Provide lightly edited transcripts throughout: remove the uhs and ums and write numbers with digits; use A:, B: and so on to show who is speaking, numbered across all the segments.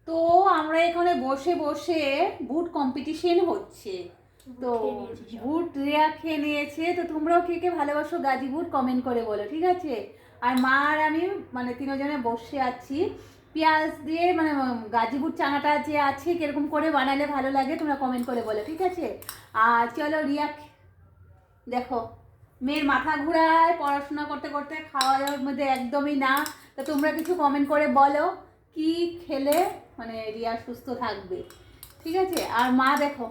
A: তো আমরা এখানে বসে বসে বুট কম্পিটিশন হচ্ছে। তো বুট রিয়া খেয়ে নিয়েছে। তো তোমরাও কে কে ভালোবাসো গাজী বুট কমেন্ট করে বলো, ঠিক আছে? আর মা আর আমি মানে তিনজনে বসে আছি। পেঁয়াজ দিয়ে মানে গাজী বুট চানাটা যে আছে কিরকম করে বানালে ভালো লাগে তোমরা কমেন্ট করে বলো, ঠিক আছে? আর চলো রিয়া দেখো মেয়ের মাথা ঘুরায় পড়াশোনা করতে করতে, খাওয়া দাওয়ার মধ্যে একদমই না। তা তোমরা কিছু কমেন্ট করে বলো কি খেলে মানে রিয়া সুস্থ থাকবে, ঠিক আছে? আর মা দেখো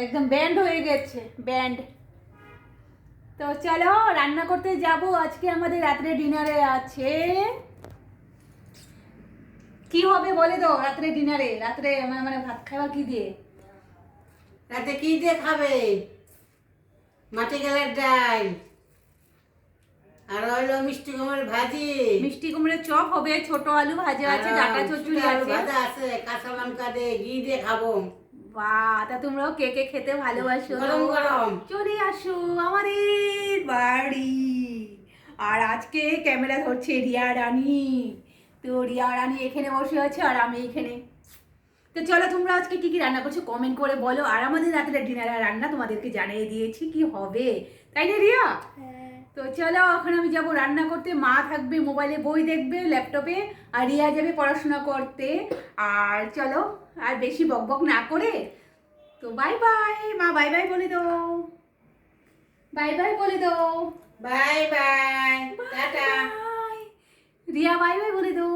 A: একদম ব্যান্ড হয়ে গেছে, ব্যান্ড। তো চলো রান্না করতে যাব। আজকে আমাদের রাত্রে ডিনারে আছে কি হবে বলে দাও। রাত্রে ডিনারে রাত্রে মানে মানে ভাত খাওয়া কি দিয়ে?
B: রাতে কি দিয়ে খাবে? মাটি গেলার ডাল আর হইলো মিষ্টি কুমড়ের ভাজি,
A: মিষ্টি কুমড়োর চপ হবে, ছোট আলু ভাজা আছে, ডাটা চচ্চড়ি
B: আলু
A: আছে।
B: ভাজা আছে, কাঁচা লঙ্কা দিয়ে ঘি দিয়ে খাবো।
A: বাহ, তা তোমরাও কে কে খেতে ভালোবাসো?
B: গরম গরম
A: চলে আসো আমাদের বাড়ি। আর আজকে ক্যামেরা ধরছে রিয়া রানী। তো রিয়া রানী এখানে বসে আছে আর আমি এখানে। তো চলো তোমরা আজকে কি কি রান্না করছো কমেন্ট করে বলো। আর আমাদের রাতের ডিনারের রান্না তোমাদেরকে জানিয়ে দিয়েছি কি হবে, তাই না রিয়া? তো চলো এখন আমি যাব রান্না করতে। মা থাকবে মোবাইলে বই দেখবে ল্যাপটপে, আর রিয়া যাবে পড়াশোনা করতে। আর চলো আর বেশি বকবক না করে তো বাই বাই। মা বাই বাই বলে দাও, বাই বাই বলে দাও।
B: Bye bye, tata.
A: Bye. Riya bye bye বলে দাও।